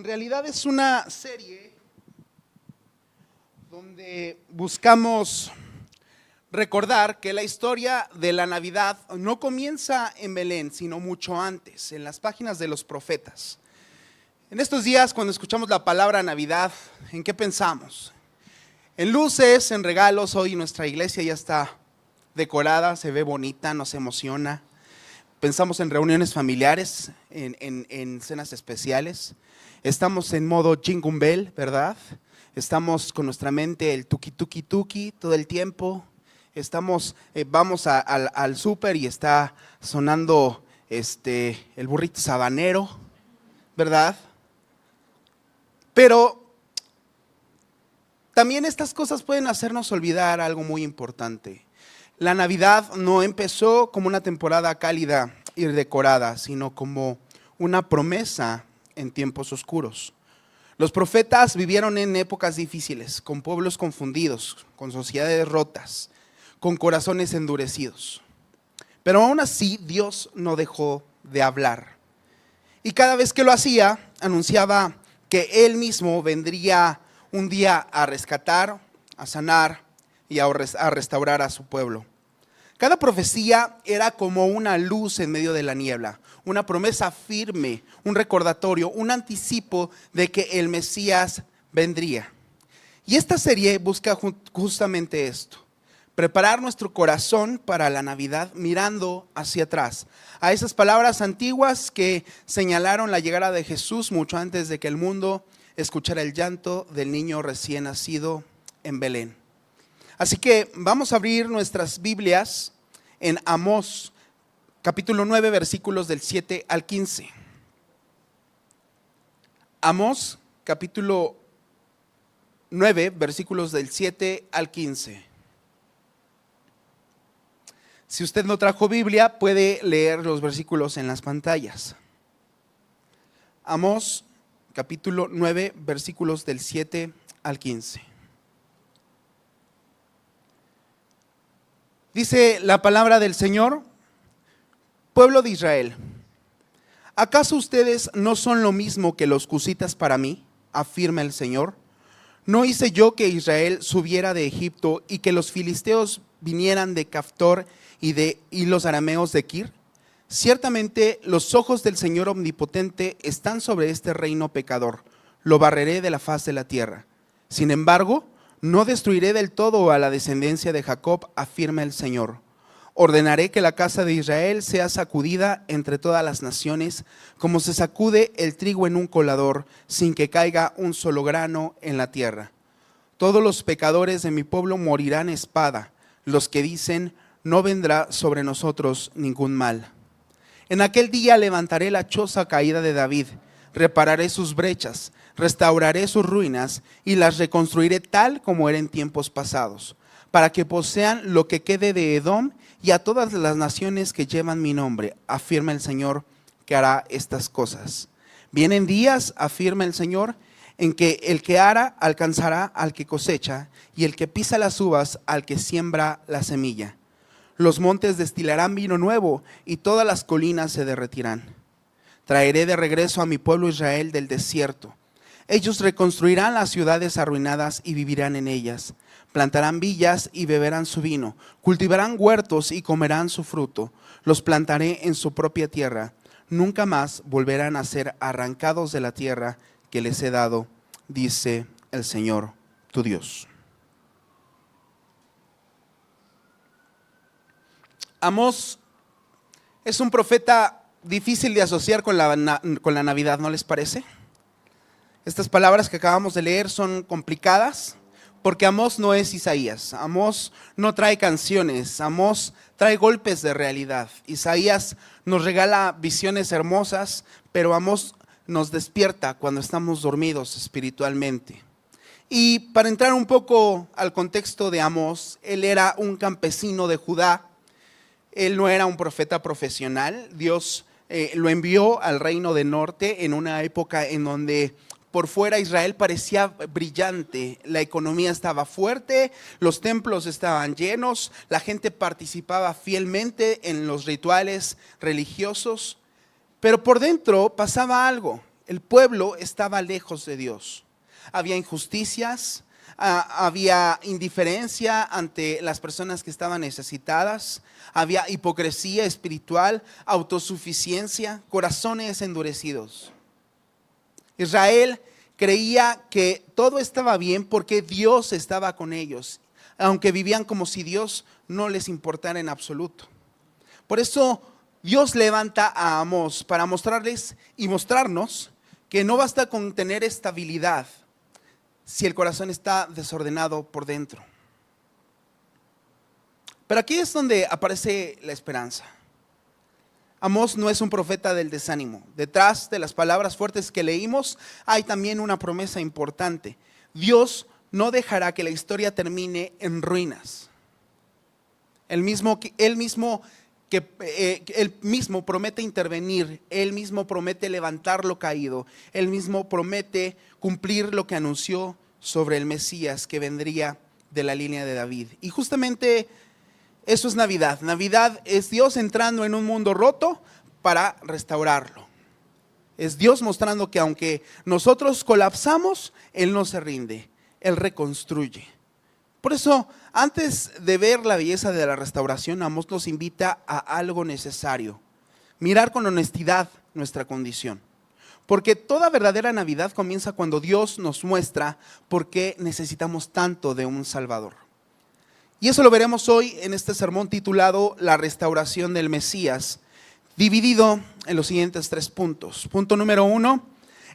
En realidad es una serie donde buscamos recordar que la historia de la Navidad no comienza en Belén, sino mucho antes, en las páginas de los profetas. En estos días, cuando escuchamos la palabra Navidad, ¿en qué pensamos? En luces, en regalos. Hoy nuestra iglesia ya está decorada, se ve bonita, nos emociona. Pensamos en reuniones familiares, en cenas especiales. Estamos en modo Jingle Bell, ¿verdad? Estamos con nuestra mente el tuki tuki tuki todo el tiempo. Vamos al súper y está sonando el burrito sabanero, ¿verdad? Pero también estas cosas pueden hacernos olvidar algo muy importante. La Navidad no empezó como una temporada cálida y decorada, sino como una promesa en tiempos oscuros. Los profetas vivieron en épocas difíciles, con pueblos confundidos, con sociedades rotas, con corazones endurecidos. Pero aún así, Dios no dejó de hablar. Y cada vez que lo hacía, anunciaba que Él mismo vendría un día a rescatar, a sanar y a restaurar a su pueblo. Cada profecía era como una luz en medio de la niebla, una promesa firme, un recordatorio, un anticipo de que el Mesías vendría. Y esta serie busca justamente esto, preparar nuestro corazón para la Navidad mirando hacia atrás, a esas palabras antiguas que señalaron la llegada de Jesús mucho antes de que el mundo escuchara el llanto del niño recién nacido en Belén. Así que vamos a abrir nuestras Biblias en Amós, capítulo 9, versículos del 7 al 15. Amós, capítulo 9, versículos del 7 al 15. Si usted no trajo Biblia, puede leer los versículos en las pantallas. Amós, capítulo 9, versículos del 7 al 15. Dice la palabra del Señor: pueblo de Israel, ¿acaso ustedes no son lo mismo que los cusitas para mí? Afirma el Señor. ¿No hice yo que Israel subiera de Egipto y que los filisteos vinieran de Caftor y los arameos de Kir? Ciertamente los ojos del Señor omnipotente están sobre este reino pecador. Lo barreré de la faz de la tierra. Sin embargo, no destruiré del todo a la descendencia de Jacob, afirma el Señor. Ordenaré que la casa de Israel sea sacudida entre todas las naciones, como se sacude el trigo en un colador, sin que caiga un solo grano en la tierra. Todos los pecadores de mi pueblo morirán a espada, los que dicen, no vendrá sobre nosotros ningún mal. En aquel día levantaré la choza caída de David, repararé sus brechas, restauraré sus ruinas y las reconstruiré tal como era en tiempos pasados, para que posean lo que quede de Edom y a todas las naciones que llevan mi nombre, afirma el Señor que hará estas cosas. Vienen días, afirma el Señor, en que el que ara alcanzará al que cosecha y el que pisa las uvas al que siembra la semilla. Los montes destilarán vino nuevo y todas las colinas se derretirán. Traeré de regreso a mi pueblo Israel del desierto. Ellos reconstruirán las ciudades arruinadas y vivirán en ellas. Plantarán villas y beberán su vino. Cultivarán huertos y comerán su fruto. Los plantaré en su propia tierra. Nunca más volverán a ser arrancados de la tierra que les he dado, dice el Señor tu Dios. Amós es un profeta difícil de asociar con la Navidad, ¿no les parece? Estas palabras que acabamos de leer son complicadas porque Amós no es Isaías. Amós no trae canciones, Amós trae golpes de realidad. Isaías nos regala visiones hermosas, pero Amós nos despierta cuando estamos dormidos espiritualmente. Y para entrar un poco al contexto de Amós, él era un campesino de Judá. Él no era un profeta profesional. Dios lo envió al reino del norte en una época en donde por fuera Israel parecía brillante, la economía estaba fuerte, los templos estaban llenos, la gente participaba fielmente en los rituales religiosos, pero por dentro pasaba algo El pueblo estaba lejos de Dios. Había injusticias, había indiferencia ante las personas que estaban necesitadas, había hipocresía espiritual, autosuficiencia, corazones endurecidos. Israel creía que todo estaba bien porque Dios estaba con ellos, aunque vivían como si Dios no les importara en absoluto. Por eso Dios levanta a Amós para mostrarles y mostrarnos que no basta con tener estabilidad si el corazón está desordenado por dentro. Pero aquí es donde aparece la esperanza. Amós no es un profeta del desánimo. Detrás de las palabras fuertes que leímos hay también una promesa importante. Dios no dejará que la historia termine en ruinas. Él mismo promete intervenir, Él mismo promete levantar lo caído, Él mismo promete cumplir lo que anunció sobre el Mesías que vendría de la línea de David. Y justamente eso es Navidad. Navidad es Dios entrando en un mundo roto para restaurarlo. Es Dios mostrando que aunque nosotros colapsamos, Él no se rinde, Él reconstruye. Por eso, antes de ver la belleza de la restauración, Amós nos invita a algo necesario: mirar con honestidad nuestra condición. Porque toda verdadera Navidad comienza cuando Dios nos muestra por qué necesitamos tanto de un Salvador. Y eso lo veremos hoy en este sermón titulado La restauración del Mesías, dividido en los siguientes 3 puntos. Punto número 1,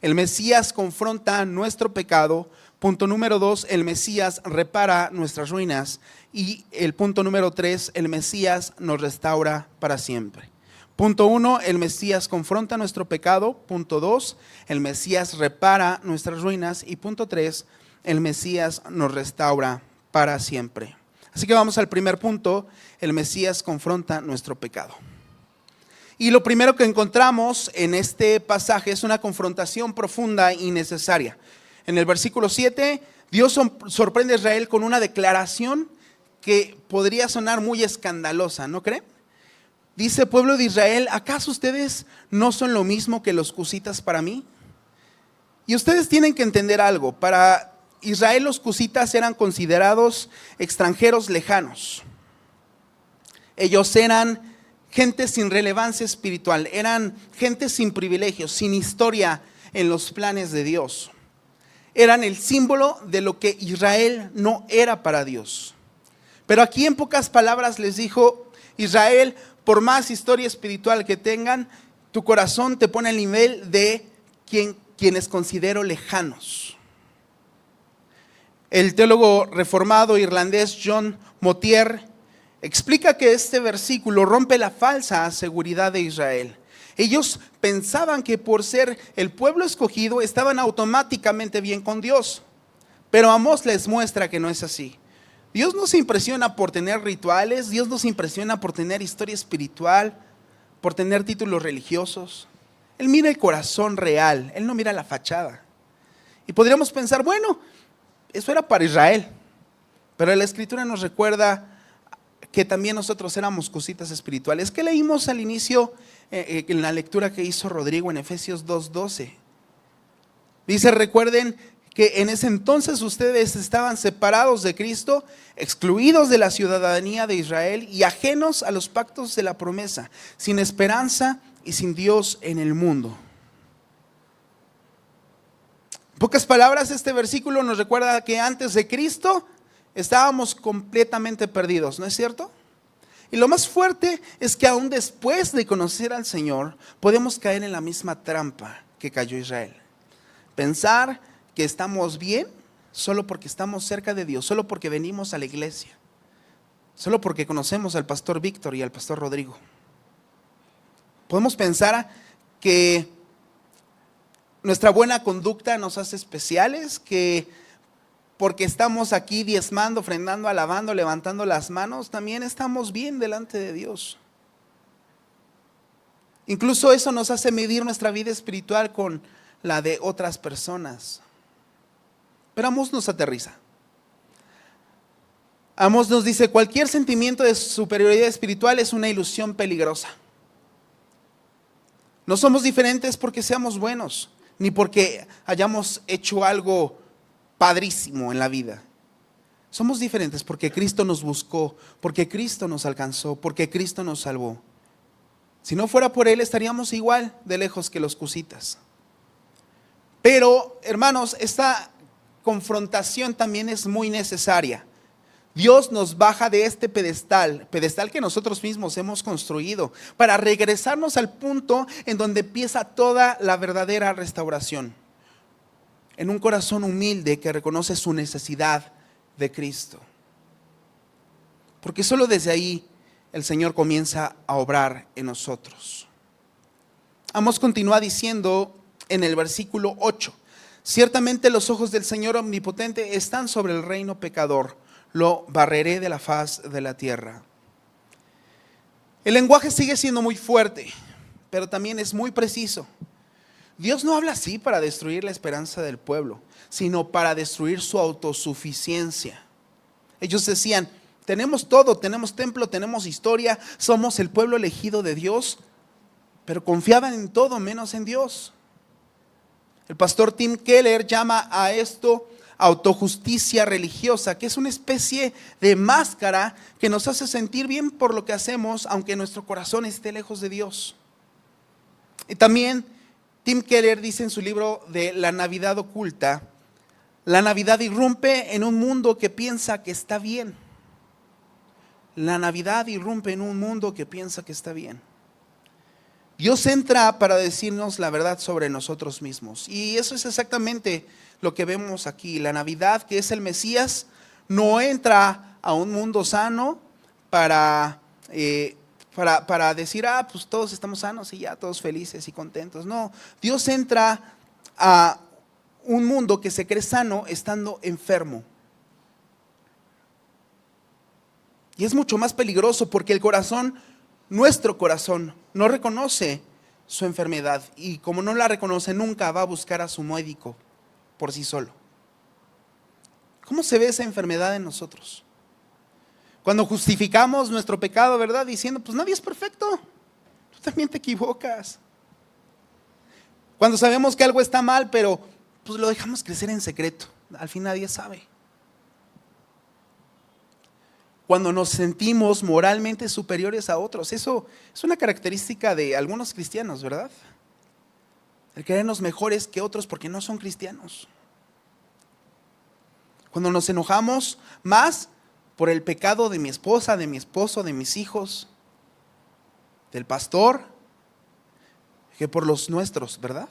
el Mesías confronta nuestro pecado. Punto número 2, el Mesías repara nuestras ruinas. Y el punto número 3, el Mesías nos restaura para siempre. Punto 1, el Mesías confronta nuestro pecado. Punto 2, el Mesías repara nuestras ruinas. Y punto 3, el Mesías nos restaura para siempre. Así que vamos al primer punto: el Mesías confronta nuestro pecado. Y lo primero que encontramos en este pasaje es una confrontación profunda y necesaria. En el versículo 7, Dios sorprende a Israel con una declaración que podría sonar muy escandalosa, ¿no creen? Dice: pueblo de Israel, ¿acaso ustedes no son lo mismo que los cusitas para mí? Y ustedes tienen que entender algo. Para Israel los cusitas eran considerados extranjeros lejanos. Ellos eran gente sin relevancia espiritual, eran gente sin privilegios, sin historia en los planes de Dios. Eran el símbolo de lo que Israel no era para Dios. Pero aquí en pocas palabras les dijo: Israel, por más historia espiritual que tengan, tu corazón te pone al nivel de quienes considero lejanos. El teólogo reformado irlandés John Motier explica que este versículo rompe la falsa seguridad de Israel. Ellos pensaban que por ser el pueblo escogido estaban automáticamente bien con Dios. Pero Amós les muestra que no es así. Dios no se impresiona por tener rituales, Dios no se impresiona por tener historia espiritual, por tener títulos religiosos. Él mira el corazón real, Él no mira la fachada. Y podríamos pensar, bueno, eso era para Israel. Pero la Escritura nos recuerda que también nosotros éramos cositas espirituales. ¿Qué leímos al inicio en la lectura que hizo Rodrigo en Efesios 2:12? Dice: recuerden que en ese entonces ustedes estaban separados de Cristo, excluidos de la ciudadanía de Israel y ajenos a los pactos de la promesa, sin esperanza y sin Dios en el mundo. En pocas palabras, este versículo nos recuerda que antes de Cristo estábamos completamente perdidos, ¿no es cierto? Y lo más fuerte es que aún después de conocer al Señor, podemos caer en la misma trampa que cayó Israel. Pensar que estamos bien solo porque estamos cerca de Dios, solo porque venimos a la iglesia, solo porque conocemos al pastor Víctor y al pastor Rodrigo. Podemos pensar que nuestra buena conducta nos hace especiales, que porque estamos aquí diezmando, ofrendando, alabando, levantando las manos, también estamos bien delante de Dios. Incluso eso nos hace medir nuestra vida espiritual con la de otras personas. Pero Amós nos aterriza. Amós nos dice: cualquier sentimiento de superioridad espiritual es una ilusión peligrosa. No somos diferentes porque seamos buenos, ni porque hayamos hecho algo padrísimo en la vida. Somos diferentes porque Cristo nos buscó, porque Cristo nos alcanzó, porque Cristo nos salvó. Si no fuera por Él, estaríamos igual de lejos que los cusitas. Pero, hermanos, esta confrontación también es muy necesaria. Dios nos baja de este pedestal que nosotros mismos hemos construido, para regresarnos al punto en donde empieza toda la verdadera restauración. En un corazón humilde que reconoce su necesidad de Cristo. Porque solo desde ahí el Señor comienza a obrar en nosotros. Amos continúa diciendo en el versículo 8: ciertamente los ojos del Señor omnipotente están sobre el reino pecador, lo barreré de la faz de la tierra. El lenguaje sigue siendo muy fuerte, pero también es muy preciso. Dios no habla así para destruir la esperanza del pueblo, sino para destruir su autosuficiencia. Ellos decían: tenemos todo, tenemos templo, tenemos historia, somos el pueblo elegido de Dios, pero confiaban en todo menos en Dios. El pastor Tim Keller llama a esto autojusticia religiosa, que es una especie de máscara que nos hace sentir bien por lo que hacemos, aunque nuestro corazón esté lejos de Dios. Y también Tim Keller dice en su libro de La Navidad Oculta: la Navidad irrumpe en un mundo que piensa que está bien. La Navidad irrumpe en un mundo que piensa que está bien. Dios entra para decirnos la verdad sobre nosotros mismos. Y eso es exactamente lo que vemos aquí. La Navidad, que es el Mesías, no entra a un mundo sano para decir: pues todos estamos sanos y ya todos felices y contentos. No, Dios entra a un mundo que se cree sano estando enfermo. Y es mucho más peligroso porque el corazón, nuestro corazón, no reconoce su enfermedad, y como no la reconoce, nunca va a buscar a su médico por sí solo. ¿Cómo se ve esa enfermedad en nosotros? Cuando justificamos nuestro pecado, ¿verdad? Diciendo: pues nadie es perfecto, tú también te equivocas. Cuando sabemos que algo está mal, pero pues lo dejamos crecer en secreto, al fin nadie sabe. Cuando nos sentimos moralmente superiores a otros, eso es una característica de algunos cristianos, ¿verdad? El creernos mejores que otros porque no son cristianos. Cuando nos enojamos más por el pecado de mi esposa, de mi esposo, de mis hijos, del pastor, que por los nuestros, ¿verdad?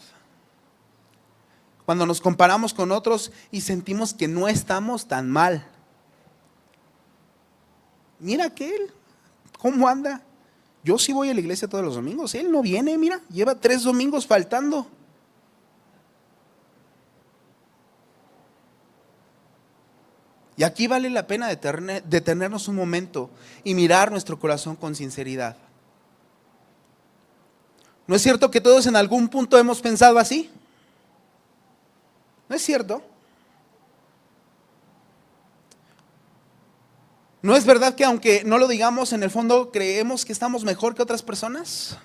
Cuando nos comparamos con otros y sentimos que no estamos tan mal. Mira aquel, ¿cómo anda? Yo sí voy a la iglesia todos los domingos, él no viene, mira, lleva 3 domingos faltando. Y aquí vale la pena detenernos un momento y mirar nuestro corazón con sinceridad. ¿No es cierto que todos en algún punto hemos pensado así? ¿No es cierto? ¿No es verdad que aunque no lo digamos, en el fondo creemos que estamos mejor que otras personas?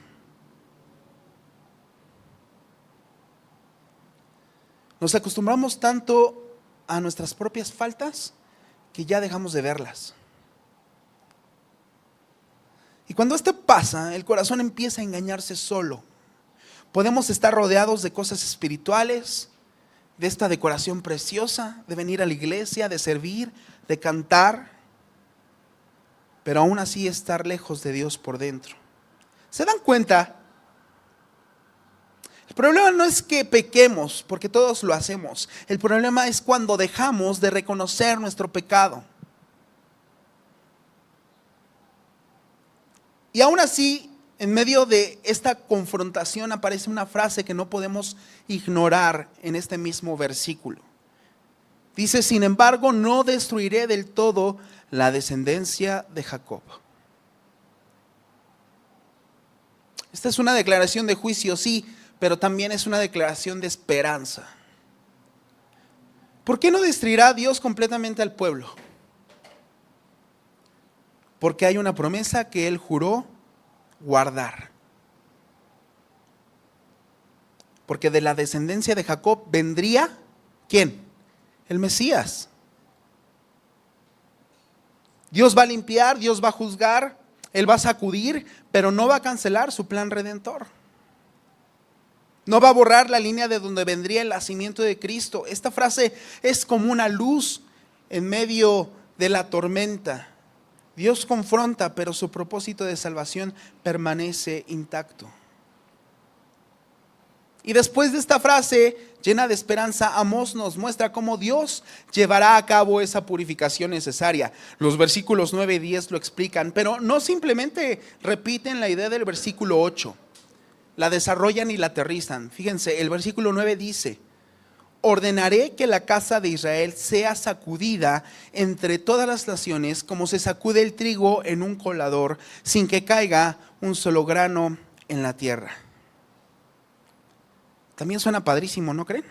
Nos acostumbramos tanto a nuestras propias faltas que ya dejamos de verlas. Y cuando esto pasa, el corazón empieza a engañarse solo. Podemos estar rodeados de cosas espirituales, de esta decoración preciosa, de venir a la iglesia, de servir, de cantar, pero aún así estar lejos de Dios por dentro. ¿Se dan cuenta? El problema no es que pequemos, porque todos lo hacemos. El problema es cuando dejamos de reconocer nuestro pecado. Y aún así, en medio de esta confrontación aparece una frase que no podemos ignorar en este mismo versículo. Dice: sin embargo, no destruiré del todo la descendencia de Jacob. Esta es una declaración de juicio, sí, pero también es una declaración de esperanza. ¿Por qué no destruirá Dios completamente al pueblo? Porque hay una promesa que Él juró guardar. porque de la descendencia de Jacob vendría, ¿quién? El Mesías. Dios va a limpiar, Dios va a juzgar, Él va a sacudir, pero no va a cancelar su plan redentor. No va a borrar la línea de donde vendría el nacimiento de Cristo. Esta frase es como una luz en medio de la tormenta. Dios confronta, pero su propósito de salvación permanece intacto. Y después de esta frase llena de esperanza, Amós nos muestra cómo Dios llevará a cabo esa purificación necesaria. Los versículos 9 y 10 lo explican, pero no simplemente repiten la idea del versículo 8, la desarrollan y la aterrizan. Fíjense, el versículo 9 dice: ordenaré que la casa de Israel sea sacudida entre todas las naciones, como se sacude el trigo en un colador, sin que caiga un solo grano en la tierra. También suena padrísimo, ¿no creen?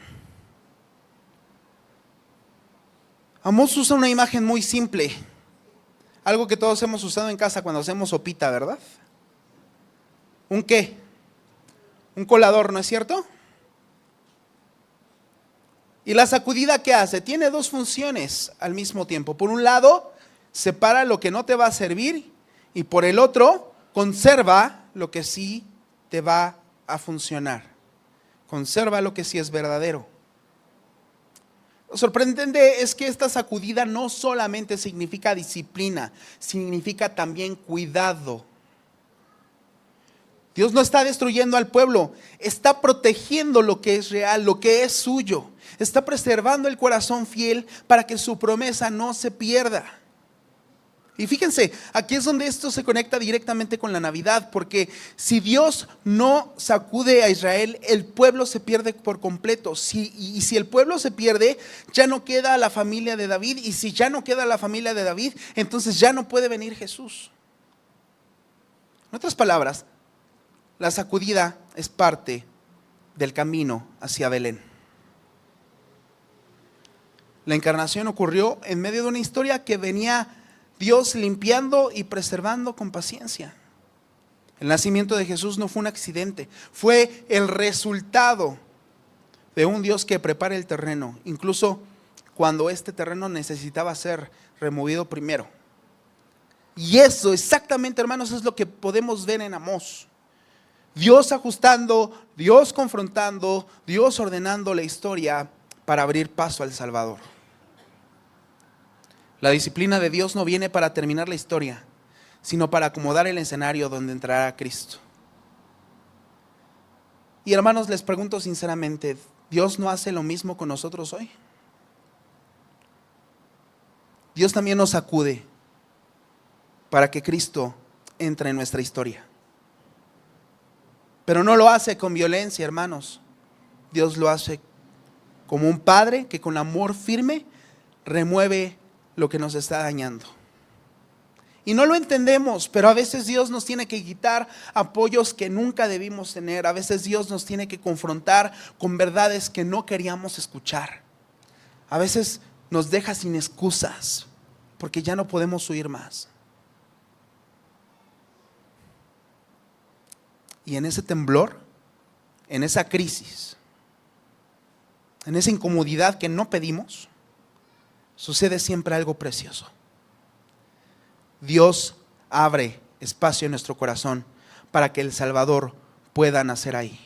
Amós usa una imagen muy simple, algo que todos hemos usado en casa cuando hacemos sopita, ¿verdad? ¿Un qué? Un colador, ¿no es cierto? Y la sacudida, ¿qué hace? Tiene dos funciones al mismo tiempo. Por un lado, separa lo que no te va a servir, y por el otro, conserva lo que sí te va a funcionar. Conserva lo que sí es verdadero. Lo sorprendente es que esta sacudida no solamente significa disciplina, significa también cuidado. Dios no está destruyendo al pueblo, está protegiendo lo que es real, lo que es suyo. Está preservando el corazón fiel para que su promesa no se pierda. Y fíjense, aquí es donde esto se conecta directamente con la Navidad, porque si Dios no sacude a Israel, el pueblo se pierde por completo. Y si el pueblo se pierde, ya no queda la familia de David, y si ya no queda la familia de David, entonces ya no puede venir Jesús. En otras palabras, la sacudida es parte del camino hacia Belén. La encarnación ocurrió en medio de una historia que venía Dios limpiando y preservando con paciencia. El nacimiento de Jesús no fue un accidente, fue el resultado de un Dios que prepara el terreno, incluso cuando este terreno necesitaba ser removido primero. Y eso exactamente, hermanos, es lo que podemos ver en Amós. Dios ajustando, Dios confrontando, Dios ordenando la historia para abrir paso al Salvador. La disciplina de Dios no viene para terminar la historia, sino para acomodar el escenario donde entrará Cristo. Y hermanos, les pregunto sinceramente, ¿Dios no hace lo mismo con nosotros hoy? Dios también nos sacude para que Cristo entre en nuestra historia. Pero no lo hace con violencia, hermanos. Dios lo hace como un padre que con amor firme remueve lo que nos está dañando. Y no lo entendemos, pero a veces Dios nos tiene que quitar apoyos que nunca debimos tener. A veces Dios nos tiene que confrontar con verdades que no queríamos escuchar. A veces nos deja sin excusas porque ya no podemos huir más. Y en ese temblor, en esa crisis, en esa incomodidad que no pedimos, sucede siempre algo precioso. Dios abre espacio en nuestro corazón para que el Salvador pueda nacer ahí.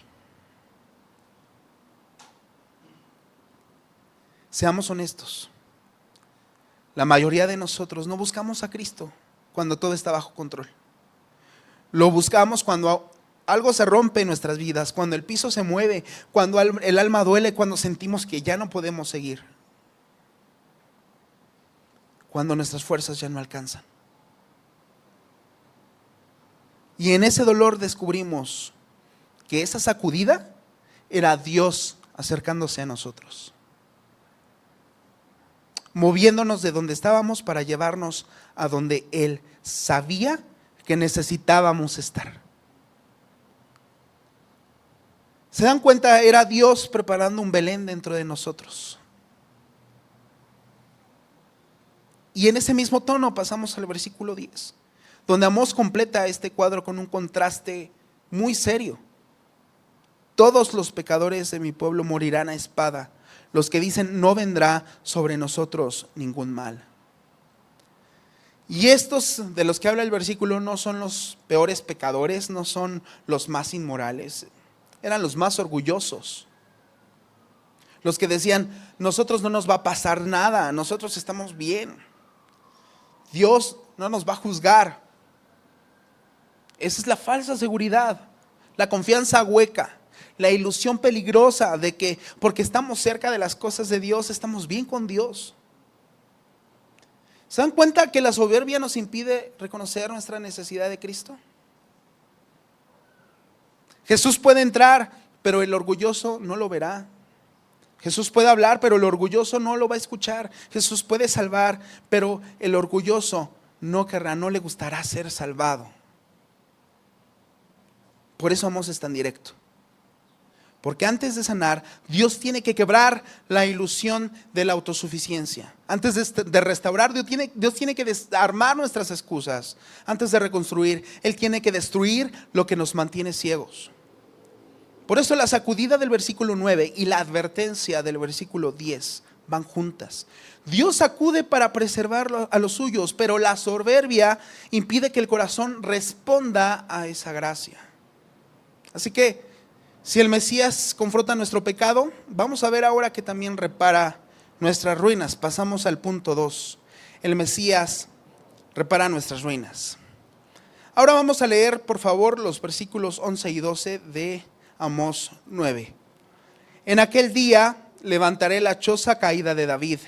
Seamos honestos. La mayoría de nosotros no buscamos a Cristo cuando todo está bajo control. Lo buscamos cuando algo se rompe en nuestras vidas, cuando el piso se mueve, cuando el alma duele, cuando sentimos que ya no podemos seguir, cuando nuestras fuerzas ya no alcanzan. Y en ese dolor descubrimos que esa sacudida era Dios acercándose a nosotros, moviéndonos de donde estábamos para llevarnos a donde Él sabía que necesitábamos estar. ¿Se dan cuenta? Era Dios preparando un Belén dentro de nosotros. Y en ese mismo tono pasamos al versículo 10, donde Amós completa este cuadro con un contraste muy serio. Todos los pecadores de mi pueblo morirán a espada. Los que dicen no vendrá sobre nosotros ningún mal. Y estos de los que habla el versículo no son los peores pecadores, no son los más inmorales, eran los más orgullosos. Los que decían, nosotros no nos va a pasar nada, nosotros estamos bien. Dios no nos va a juzgar. Esa es la falsa seguridad, la confianza hueca, la ilusión peligrosa de que porque estamos cerca de las cosas de Dios, estamos bien con Dios. ¿Se dan cuenta que la soberbia nos impide reconocer nuestra necesidad de Cristo? Jesús puede entrar, pero el orgulloso no lo verá. Jesús puede hablar, pero el orgulloso no lo va a escuchar. Jesús puede salvar, pero el orgulloso no querrá, no le gustará ser salvado. Por eso Amós es tan directo. Porque antes de sanar, Dios tiene que quebrar la ilusión de la autosuficiencia. Antes de restaurar, Dios tiene que desarmar nuestras excusas. Antes de reconstruir, Él tiene que destruir lo que nos mantiene ciegos. Por eso la sacudida del versículo 9 y la advertencia del versículo 10 van juntas. Dios sacude para preservar a los suyos, pero la soberbia impide que el corazón responda a esa gracia. Así que, si el Mesías confronta nuestro pecado, vamos a ver ahora que también repara nuestras ruinas. Pasamos al punto 2. El Mesías repara nuestras ruinas. Ahora vamos a leer, por favor, los versículos 11 y 12 de Amós 9. En aquel día levantaré la choza caída de David,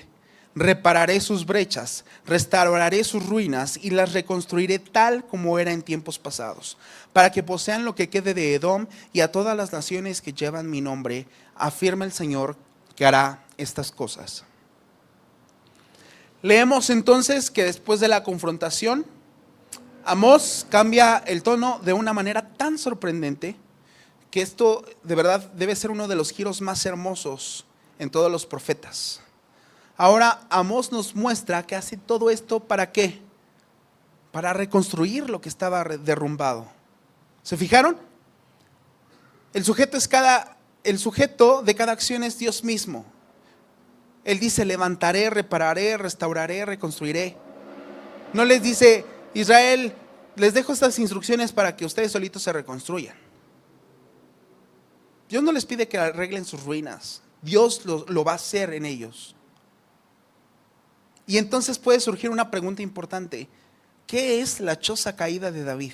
repararé sus brechas, restauraré sus ruinas y las reconstruiré tal como era en tiempos pasados, para que posean lo que quede de Edom y a todas las naciones que llevan mi nombre, afirma el Señor que hará estas cosas. Leemos entonces que después de la confrontación, Amós cambia el tono de una manera tan sorprendente que esto de verdad debe ser uno de los giros más hermosos en todos los profetas. Ahora Amós nos muestra que hace todo esto ¿para qué? Para reconstruir lo que estaba derrumbado. ¿Se fijaron? El sujeto de cada acción es Dios mismo. Él dice levantaré, repararé, restauraré, reconstruiré. No les dice Israel, les dejo estas instrucciones para que ustedes solitos se reconstruyan. Dios no les pide que arreglen sus ruinas. Dios lo va a hacer en ellos. Y entonces puede surgir una pregunta importante. ¿Qué es la choza caída de David?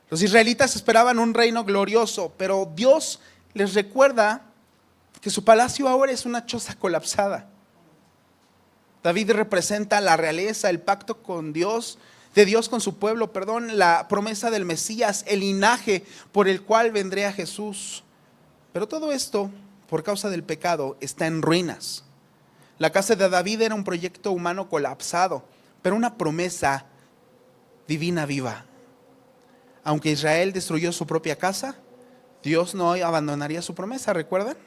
Los israelitas esperaban un reino glorioso, pero Dios les recuerda que su palacio ahora es una choza colapsada. David representa la realeza, el pacto con Dios, de Dios con su pueblo, la promesa del Mesías, el linaje por el cual vendría Jesús. Pero todo esto, por causa del pecado, está en ruinas. La casa de David era un proyecto humano colapsado, pero una promesa divina viva. Aunque Israel destruyó su propia casa, Dios no abandonaría su promesa, ¿recuerdan?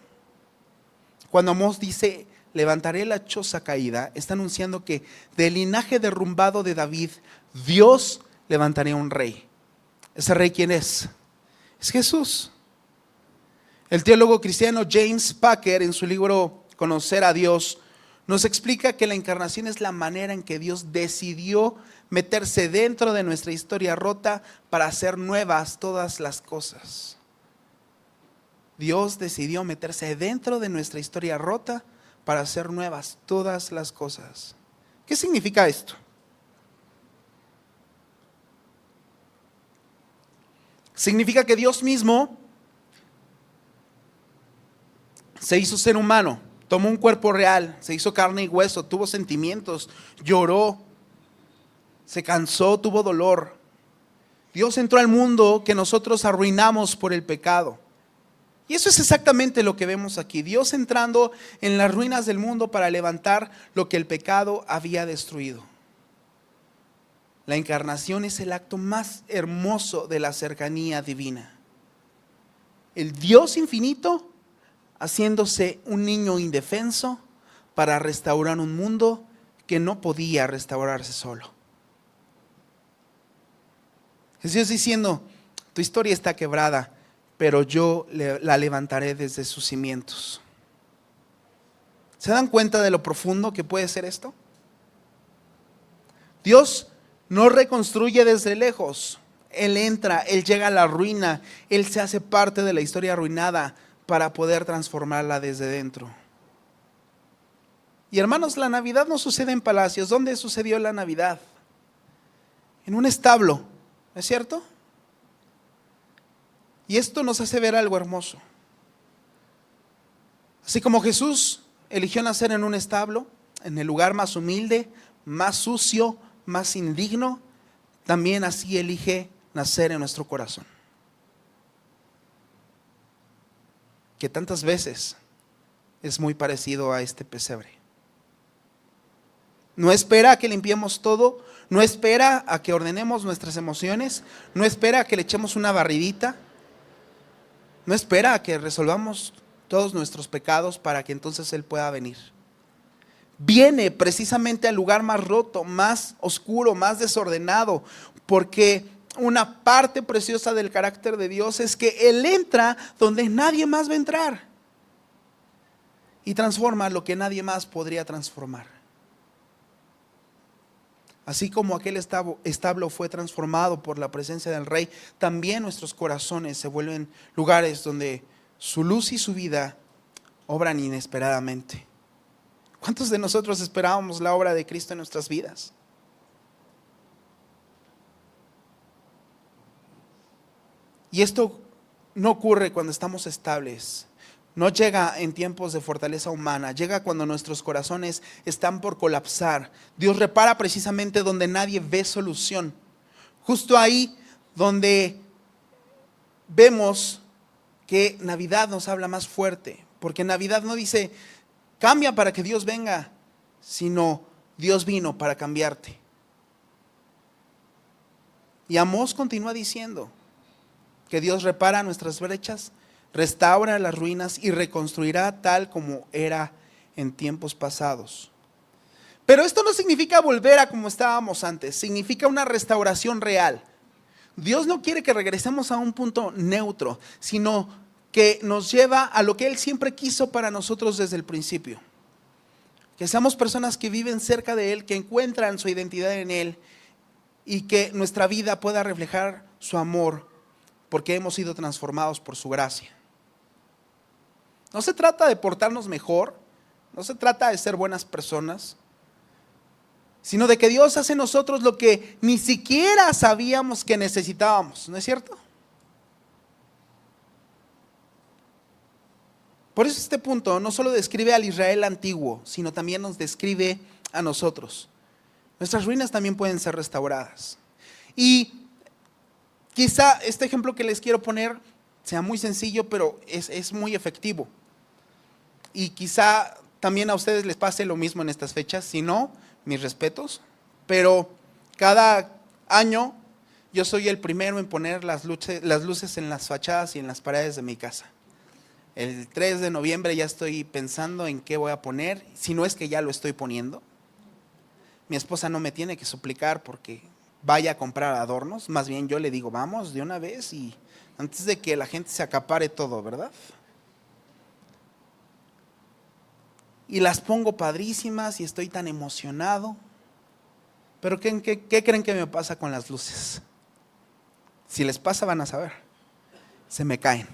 Cuando Amós dice, levantaré la choza caída, está anunciando que del linaje derrumbado de David, Dios levantaría un rey. ¿Ese rey quién es? Es Jesús. El teólogo cristiano James Packer, en su libro Conocer a Dios, nos explica que la encarnación es la manera en que Dios decidió meterse dentro de nuestra historia rota para hacer nuevas todas las cosas. Dios decidió meterse dentro de nuestra historia rota para hacer nuevas todas las cosas. ¿Qué significa esto? Significa que Dios mismo se hizo ser humano. Tomó un cuerpo real, se hizo carne y hueso, tuvo sentimientos, lloró, se cansó, tuvo dolor. Dios entró al mundo que nosotros arruinamos por el pecado. Y eso es exactamente lo que vemos aquí. Dios entrando en las ruinas del mundo para levantar lo que el pecado había destruido. La encarnación es el acto más hermoso de la cercanía divina. El Dios infinito haciéndose un niño indefenso para restaurar un mundo que no podía restaurarse solo. Jesús diciendo, tu historia está quebrada, pero yo la levantaré desde sus cimientos. ¿Se dan cuenta de lo profundo que puede ser esto? Dios no reconstruye desde lejos. Él entra, Él llega a la ruina, Él se hace parte de la historia arruinada para poder transformarla desde dentro. Y hermanos, la Navidad no sucede en palacios. ¿Dónde sucedió la Navidad? En un establo, ¿no es cierto? Y esto nos hace ver algo hermoso. Así como Jesús eligió nacer en un establo, en el lugar más humilde, más sucio, más indigno, también así elige nacer en nuestro corazón. Que tantas veces es muy parecido a este pesebre. No espera a que limpiemos todo, no espera a que ordenemos nuestras emociones, no espera a que le echemos una barridita, no espera a que resolvamos todos nuestros pecados para que entonces Él pueda venir. Viene precisamente al lugar más roto, más oscuro, más desordenado, porque una parte preciosa del carácter de Dios es que Él entra donde nadie más va a entrar y transforma lo que nadie más podría transformar. Así como aquel establo fue transformado por la presencia del Rey, también nuestros corazones se vuelven lugares donde su luz y su vida obran inesperadamente. ¿Cuántos de nosotros esperábamos la obra de Cristo en nuestras vidas? Y esto no ocurre cuando estamos estables. No llega en tiempos de fortaleza humana, llega cuando nuestros corazones están por colapsar. Dios repara precisamente donde nadie ve solución. Justo ahí donde vemos que Navidad nos habla más fuerte, porque Navidad no dice cambia para que Dios venga, sino Dios vino para cambiarte. Y Amós continúa diciendo que Dios repara nuestras brechas, restaura las ruinas y reconstruirá tal como era en tiempos pasados. Pero esto no significa volver a como estábamos antes, significa una restauración real. Dios no quiere que regresemos a un punto neutro, sino que nos lleva a lo que Él siempre quiso para nosotros desde el principio. Que seamos personas que viven cerca de Él, que encuentran su identidad en Él y que nuestra vida pueda reflejar su amor porque hemos sido transformados por su gracia. No se trata de portarnos mejor, no se trata de ser buenas personas, sino de que Dios hace en nosotros lo que ni siquiera sabíamos que necesitábamos, ¿no es cierto? Por eso este punto no solo describe al Israel antiguo, sino también nos describe a nosotros. Nuestras ruinas también pueden ser restauradas. Y quizá este ejemplo que les quiero poner sea muy sencillo, pero es muy efectivo. Y quizá también a ustedes les pase lo mismo en estas fechas, si no, mis respetos. Pero cada año yo soy el primero en poner las luces en las fachadas y en las paredes de mi casa. El 3 de noviembre ya estoy pensando en qué voy a poner, si no es que ya lo estoy poniendo. Mi esposa no me tiene que suplicar porque vaya a comprar adornos, más bien yo le digo, vamos de una vez y antes de que la gente se acapare todo, ¿verdad? Y las pongo padrísimas y estoy tan emocionado. Pero ¿qué creen que me pasa con las luces? Si les pasa van a saber, se me caen.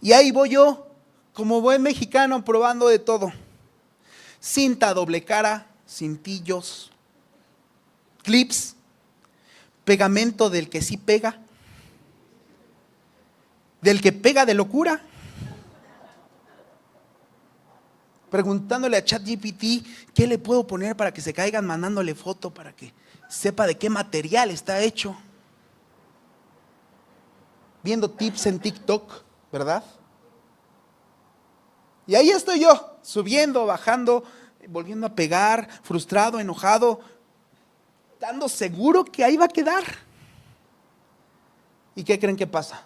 Y ahí voy yo, como buen mexicano, probando de todo. Cinta doble cara, cintillos, clips, pegamento del que sí pega, del que pega de locura. Preguntándole a ChatGPT qué le puedo poner para que se caigan, mandándole foto para que sepa de qué material está hecho. Viendo tips en TikTok, ¿verdad? Y ahí estoy yo, subiendo, bajando, volviendo a pegar, frustrado, enojado, dando seguro que ahí va a quedar. ¿Y qué creen que pasa?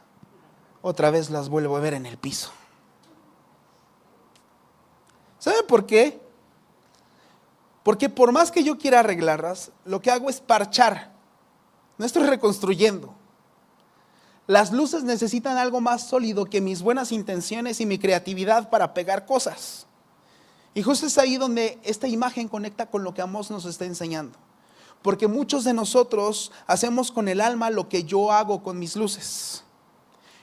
Otra vez las vuelvo a ver en el piso. ¿Saben por qué? Porque por más que yo quiera arreglarlas, lo que hago es parchar. No estoy reconstruyendo. Las luces necesitan algo más sólido que mis buenas intenciones y mi creatividad para pegar cosas. Y justo es ahí donde esta imagen conecta con lo que Amós nos está enseñando. Porque muchos de nosotros hacemos con el alma lo que yo hago con mis luces.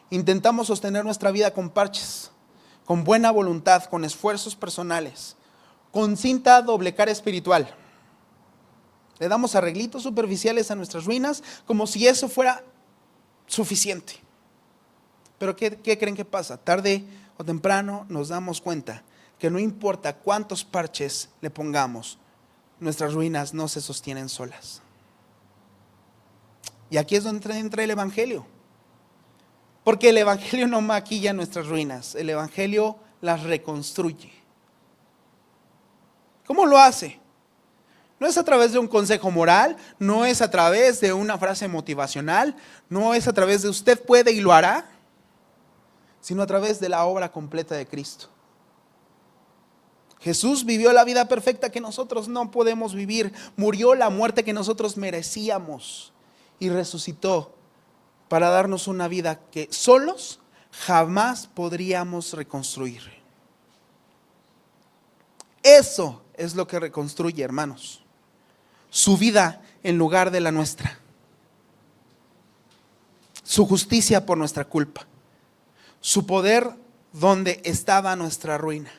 Intentamos sostener nuestra vida con parches, con buena voluntad, con esfuerzos personales, con cinta doble cara espiritual. Le damos arreglitos superficiales a nuestras ruinas como si eso fuera suficiente. Pero ¿qué creen que pasa? Tarde o temprano nos damos cuenta que no importa cuántos parches le pongamos, nuestras ruinas no se sostienen solas. Y aquí es donde entra el Evangelio. Porque el Evangelio no maquilla nuestras ruinas, el Evangelio las reconstruye. ¿Cómo lo hace? No es a través de un consejo moral, no es a través de una frase motivacional, no es a través de usted puede y lo hará, sino a través de la obra completa de Cristo. Jesús vivió la vida perfecta que nosotros no podemos vivir, murió la muerte que nosotros merecíamos y resucitó para darnos una vida que solos jamás podríamos reconstruir. Eso es lo que reconstruye, hermanos. Su vida en lugar de la nuestra. Su justicia por nuestra culpa. Su poder donde estaba nuestra ruina.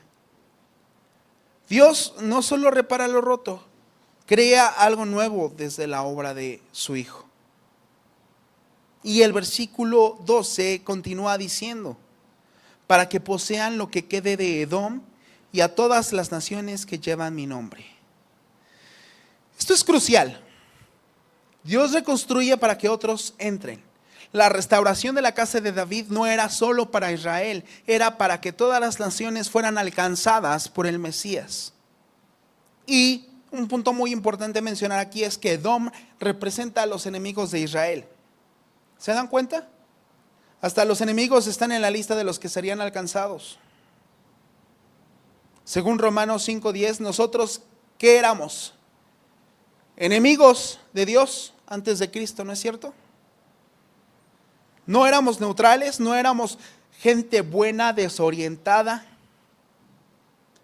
Dios no solo repara lo roto, crea algo nuevo desde la obra de su Hijo. Y el versículo 12 continúa diciendo, para que posean lo que quede de Edom y a todas las naciones que llevan mi nombre. Esto es crucial. Dios reconstruye para que otros entren. La restauración de la casa de David no era solo para Israel, era para que todas las naciones fueran alcanzadas por el Mesías. Y un punto muy importante mencionar aquí es que Edom representa a los enemigos de Israel. ¿Se dan cuenta? Hasta los enemigos están en la lista de los que serían alcanzados. Según Romanos 5:10, nosotros, ¿qué éramos? Enemigos de Dios antes de Cristo, ¿no es cierto? No éramos neutrales, no éramos gente buena, desorientada.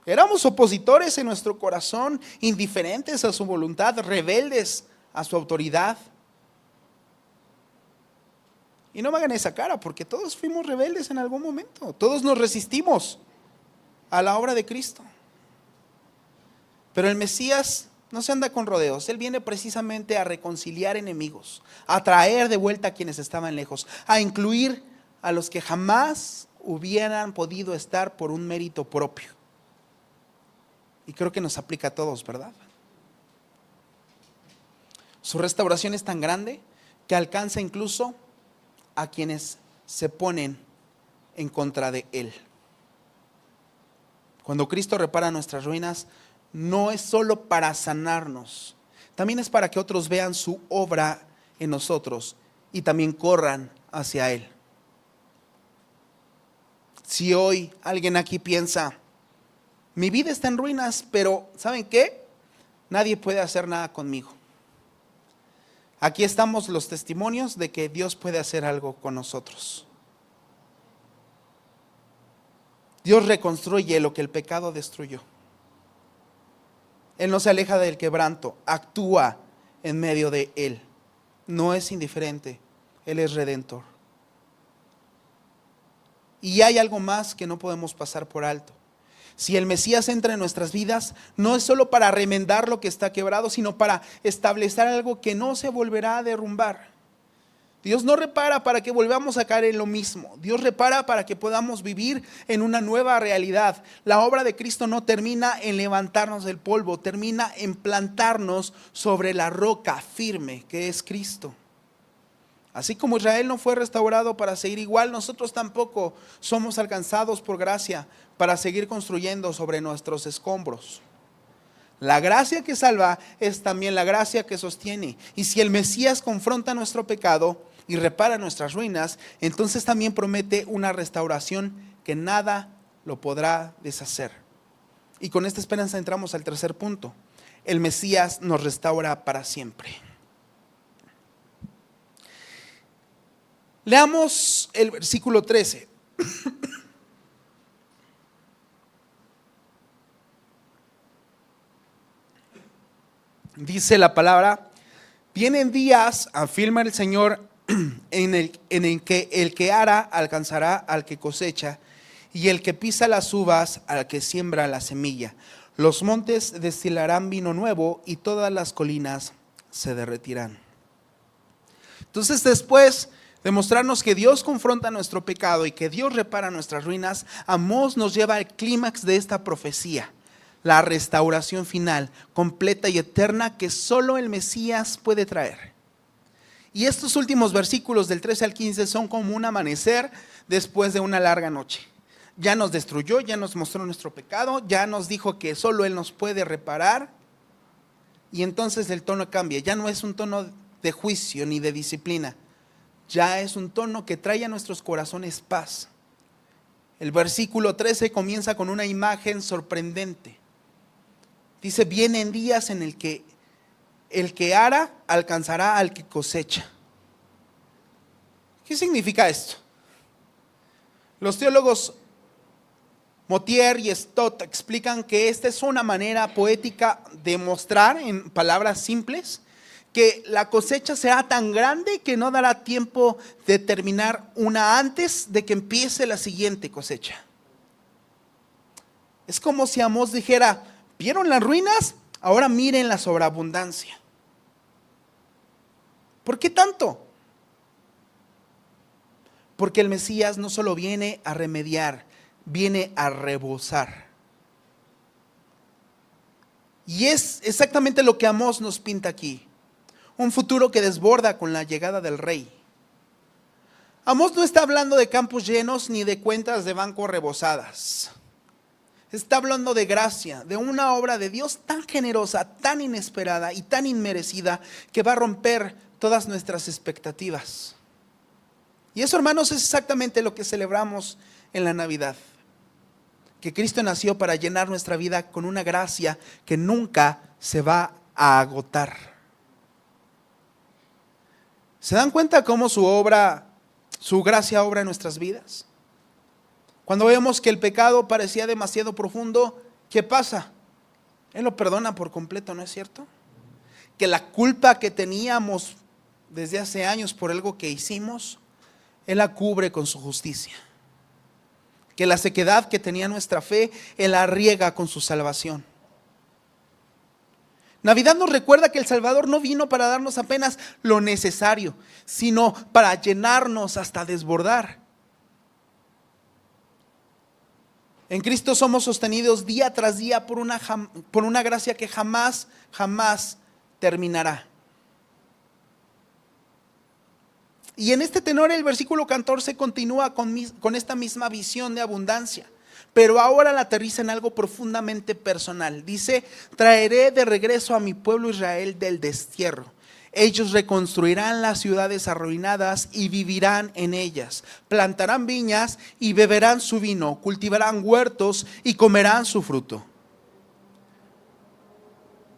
Éramos opositores en nuestro corazón, indiferentes a su voluntad, rebeldes a su autoridad. Y no me hagan esa cara, porque todos fuimos rebeldes en algún momento. Todos nos resistimos a la obra de Cristo. Pero el Mesías no se anda con rodeos. Él viene precisamente a reconciliar enemigos, a traer de vuelta a quienes estaban lejos, a incluir a los que jamás hubieran podido estar por un mérito propio. Y creo que nos aplica a todos, ¿verdad? Su restauración es tan grande que alcanza incluso a quienes se ponen en contra de Él. Cuando Cristo repara nuestras ruinas, no es solo para sanarnos, también es para que otros vean su obra en nosotros y también corran hacia Él. Si hoy alguien aquí piensa, mi vida está en ruinas, pero ¿saben qué? Nadie puede hacer nada conmigo. Aquí estamos los testimonios de que Dios puede hacer algo con nosotros. Dios reconstruye lo que el pecado destruyó. Él no se aleja del quebranto, actúa en medio de él. No es indiferente, Él es redentor. Y hay algo más que no podemos pasar por alto. Si el Mesías entra en nuestras vidas, no es solo para remendar lo que está quebrado, sino para establecer algo que no se volverá a derrumbar. Dios no repara para que volvamos a caer en lo mismo. Dios repara para que podamos vivir en una nueva realidad. La obra de Cristo no termina en levantarnos del polvo, termina en plantarnos sobre la roca firme que es Cristo. Así como Israel no fue restaurado para seguir igual, nosotros tampoco somos alcanzados por gracia para seguir construyendo sobre nuestros escombros. La gracia que salva es también la gracia que sostiene. Y si el Mesías confronta nuestro pecado y repara nuestras ruinas, entonces también promete una restauración que nada lo podrá deshacer. Y con esta esperanza entramos al tercer punto. El Mesías nos restaura para siempre. Leamos el versículo 13. Dice la palabra: vienen días, afirma el Señor, en el que el que ara alcanzará al que cosecha, y el que pisa las uvas al que siembra la semilla. Los montes destilarán vino nuevo y todas las colinas se derretirán. Entonces, después de mostrarnos que Dios confronta nuestro pecado y que Dios repara nuestras ruinas, Amós nos lleva al clímax de esta profecía: la restauración final, completa y eterna que solo el Mesías puede traer. Y estos últimos versículos del 13 al 15 son como un amanecer después de una larga noche. Ya nos destruyó, ya nos mostró nuestro pecado, ya nos dijo que solo Él nos puede reparar. Y entonces el tono cambia, ya no es un tono de juicio ni de disciplina, ya es un tono que trae a nuestros corazones paz. El versículo 13 comienza con una imagen sorprendente. Dice: vienen días en el que ara alcanzará al que cosecha. ¿Qué significa esto? Los teólogos Motier y Stott explican que esta es una manera poética de mostrar en palabras simples que la cosecha será tan grande que no dará tiempo de terminar una antes de que empiece la siguiente cosecha. Es como si Amós dijera: ¿vieron las ruinas? Ahora miren la sobreabundancia. ¿Por qué tanto? Porque el Mesías no solo viene a remediar, viene a rebosar. Y es exactamente lo que Amós nos pinta aquí: un futuro que desborda con la llegada del Rey. Amós no está hablando de campos llenos ni de cuentas de banco rebosadas. Está hablando de gracia, de una obra de Dios tan generosa, tan inesperada y tan inmerecida que va a romper todas nuestras expectativas. Y eso, hermanos, es exactamente lo que celebramos en la Navidad. Que Cristo nació para llenar nuestra vida con una gracia que nunca se va a agotar. ¿Se dan cuenta cómo su gracia obra en nuestras vidas? Cuando vemos que el pecado parecía demasiado profundo, ¿qué pasa? Él lo perdona por completo, ¿no es cierto? Que la culpa que teníamos desde hace años por algo que hicimos, Él la cubre con su justicia. Que la sequedad que tenía nuestra fe, Él la riega con su salvación. Navidad nos recuerda que el Salvador no vino para darnos apenas lo necesario, sino para llenarnos hasta desbordar. En Cristo somos sostenidos día tras día por una gracia que jamás terminará. Y en este tenor el versículo 14 continúa con esta misma visión de abundancia, pero ahora la aterriza en algo profundamente personal. Dice: traeré de regreso a mi pueblo Israel del destierro. Ellos reconstruirán las ciudades arruinadas y vivirán en ellas. Plantarán viñas y beberán su vino. Cultivarán huertos y comerán su fruto.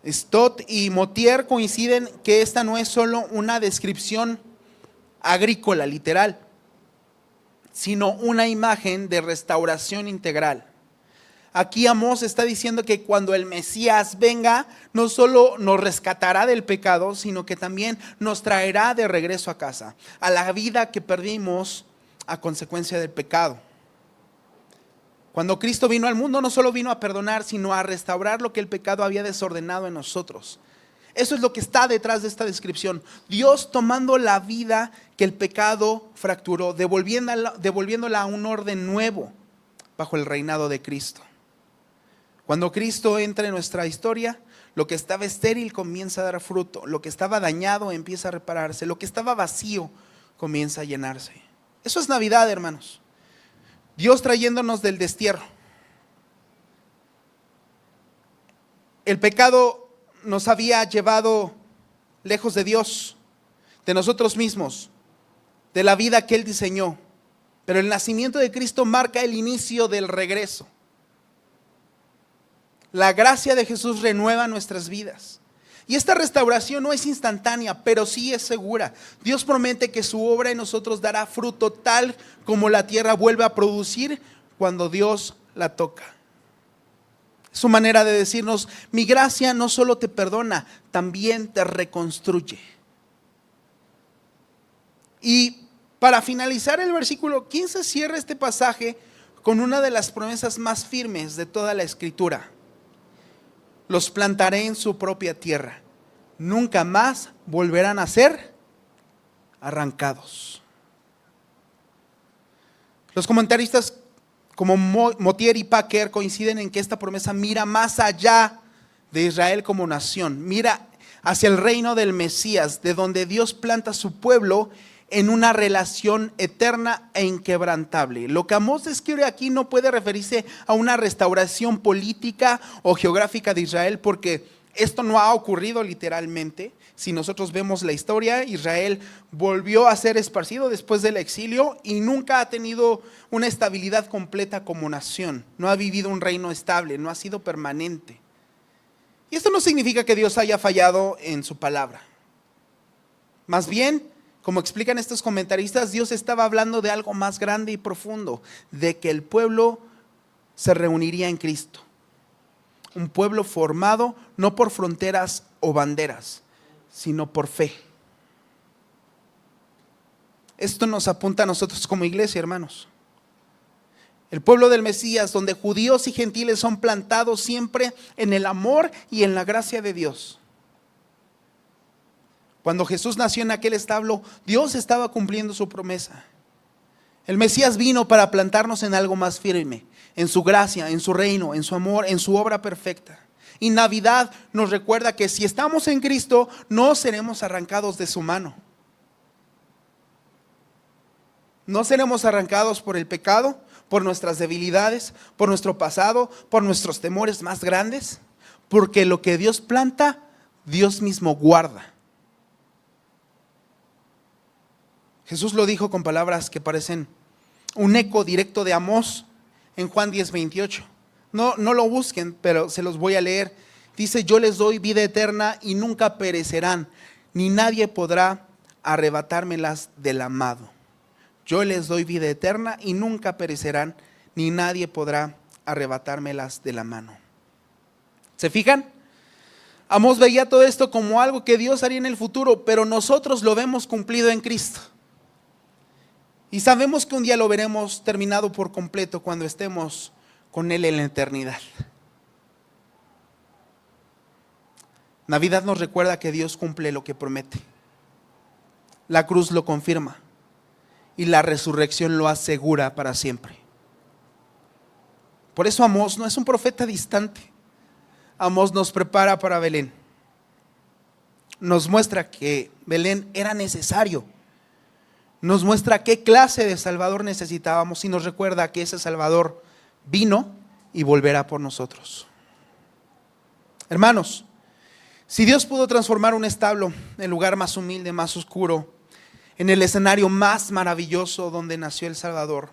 Stott y Motier coinciden que esta no es solo una descripción agrícola literal, sino una imagen de restauración integral. Aquí Amós está diciendo que cuando el Mesías venga, no solo nos rescatará del pecado, sino que también nos traerá de regreso a casa, a la vida que perdimos a consecuencia del pecado. Cuando Cristo vino al mundo, no solo vino a perdonar, sino a restaurar lo que el pecado había desordenado en nosotros. Eso es lo que está detrás de esta descripción. Dios tomando la vida que el pecado fracturó, devolviéndola a un orden nuevo bajo el reinado de Cristo. Cuando Cristo entra en nuestra historia, lo que estaba estéril comienza a dar fruto, lo que estaba dañado empieza a repararse, lo que estaba vacío comienza a llenarse. Eso es Navidad, hermanos. Dios trayéndonos del destierro. El pecado nos había llevado lejos de Dios, de nosotros mismos, de la vida que Él diseñó. Pero el nacimiento de Cristo marca el inicio del regreso. La gracia de Jesús renueva nuestras vidas. Y esta restauración no es instantánea, pero sí es segura. Dios promete que su obra en nosotros dará fruto tal como la tierra vuelve a producir cuando Dios la toca. Es su manera de decirnos: mi gracia no solo te perdona, también te reconstruye. Y para finalizar el versículo 15 cierra este pasaje con una de las promesas más firmes de toda la Escritura: los plantaré en su propia tierra, nunca más volverán a ser arrancados. Los comentaristas como Motier y Packer coinciden en que esta promesa mira más allá de Israel como nación, mira hacia el reino del Mesías, de donde Dios planta su pueblo en una relación eterna e inquebrantable. Lo que Amós describe aquí no puede referirse a una restauración política o geográfica de Israel, porque esto no ha ocurrido literalmente. Si nosotros vemos la historia, Israel volvió a ser esparcido después del exilio y nunca ha tenido una estabilidad completa como nación. No ha vivido un reino estable, no ha sido permanente. Y esto no significa que Dios haya fallado en su palabra. Más bien, como explican estos comentaristas, Dios estaba hablando de algo más grande y profundo, de que el pueblo se reuniría en Cristo. Un pueblo formado no por fronteras o banderas, sino por fe. Esto nos apunta a nosotros como iglesia, hermanos. El pueblo del Mesías, donde judíos y gentiles son plantados siempre en el amor y en la gracia de Dios. Cuando Jesús nació en aquel establo, Dios estaba cumpliendo su promesa. El Mesías vino para plantarnos en algo más firme, en su gracia, en su reino, en su amor, en su obra perfecta. Y Navidad nos recuerda que si estamos en Cristo, no seremos arrancados de su mano. No seremos arrancados por el pecado, por nuestras debilidades, por nuestro pasado, por nuestros temores más grandes, porque lo que Dios planta, Dios mismo guarda. Jesús lo dijo con palabras que parecen un eco directo de Amós en Juan 10:28. No lo busquen, pero se los voy a leer. Dice: yo les doy vida eterna y nunca perecerán, ni nadie podrá arrebatármelas del amado. Yo les doy vida eterna y nunca perecerán, ni nadie podrá arrebatármelas de la mano. ¿Se fijan? Amós veía todo esto como algo que Dios haría en el futuro, pero nosotros lo vemos cumplido en Cristo. Y sabemos que un día lo veremos terminado por completo cuando estemos con Él en la eternidad. Navidad nos recuerda que Dios cumple lo que promete. La cruz lo confirma y la resurrección lo asegura para siempre. Por eso Amós no es un profeta distante. Amós nos prepara para Belén. Nos muestra que Belén era necesario. Nos muestra qué clase de Salvador necesitábamos y nos recuerda que ese Salvador vino y volverá por nosotros. Hermanos, si Dios pudo transformar un establo, el lugar más humilde, más oscuro, en el escenario más maravilloso donde nació el Salvador,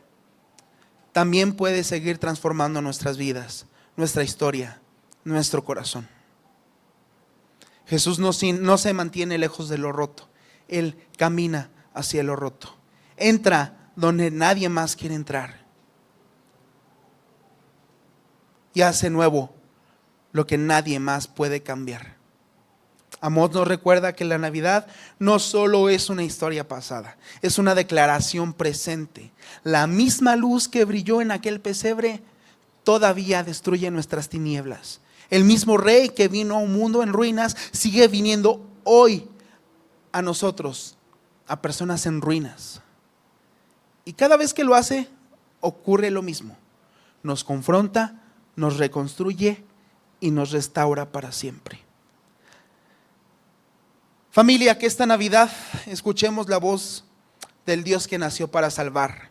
también puede seguir transformando nuestras vidas, nuestra historia, nuestro corazón. Jesús no se mantiene lejos de lo roto. Él camina hacia lo roto. Entra donde nadie más quiere entrar. Y hace nuevo lo que nadie más puede cambiar. Amós nos recuerda que la Navidad no solo es una historia pasada, es una declaración presente. La misma luz que brilló en aquel pesebre todavía destruye nuestras tinieblas. El mismo Rey que vino a un mundo en ruinas sigue viniendo hoy a nosotros, a personas en ruinas. Y cada vez que lo hace, ocurre lo mismo. Nos confronta, nos reconstruye y nos restaura para siempre. Familia, que esta Navidad escuchemos la voz del Dios que nació para salvar,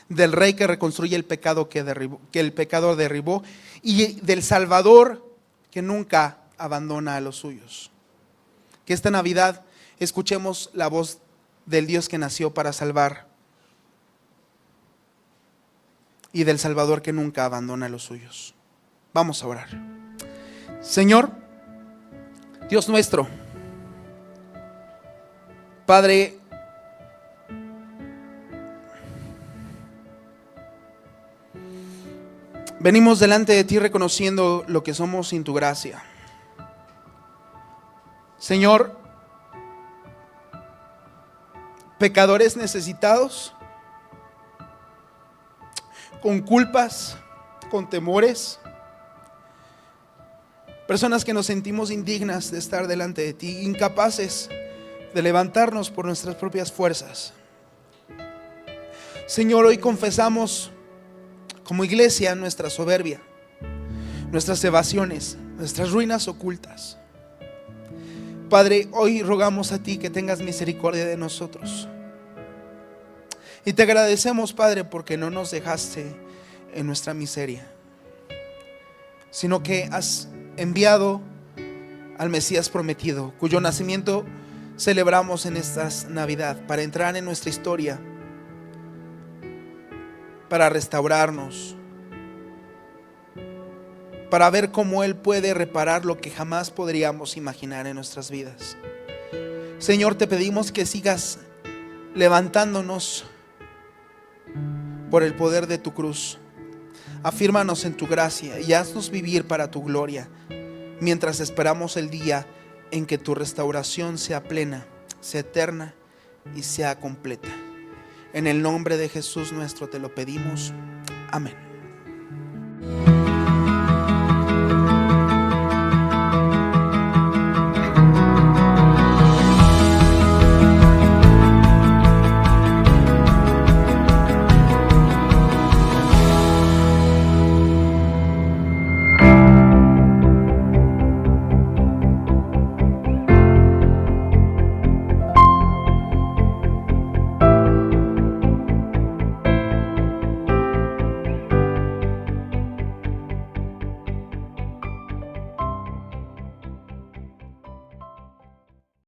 del Rey que reconstruye el pecado que el pecador derribó, y del Salvador que nunca abandona a los suyos. Que esta Navidad escuchemos la voz del Dios que nació para salvar y del Salvador que nunca abandona a los suyos. Vamos a orar. Señor, Dios nuestro, Padre, venimos delante de ti reconociendo lo que somos sin tu gracia. Señor, pecadores necesitados, con culpas, con temores, personas que nos sentimos indignas de estar delante de ti, incapaces de levantarnos por nuestras propias fuerzas. Señor, hoy confesamos como iglesia nuestra soberbia, nuestras evasiones, nuestras ruinas ocultas. Padre, hoy rogamos a ti que tengas misericordia de nosotros. Y te agradecemos, Padre, porque no nos dejaste en nuestra miseria, sino que has enviado al Mesías prometido, cuyo nacimiento celebramos en esta Navidad, para entrar en nuestra historia, para restaurarnos, para ver cómo Él puede reparar lo que jamás podríamos imaginar en nuestras vidas. Señor, te pedimos que sigas levantándonos por el poder de tu cruz. Afírmanos en tu gracia y haznos vivir para tu gloria, mientras esperamos el día en que tu restauración sea plena, sea eterna y sea completa. En el nombre de Jesús nuestro te lo pedimos. Amén.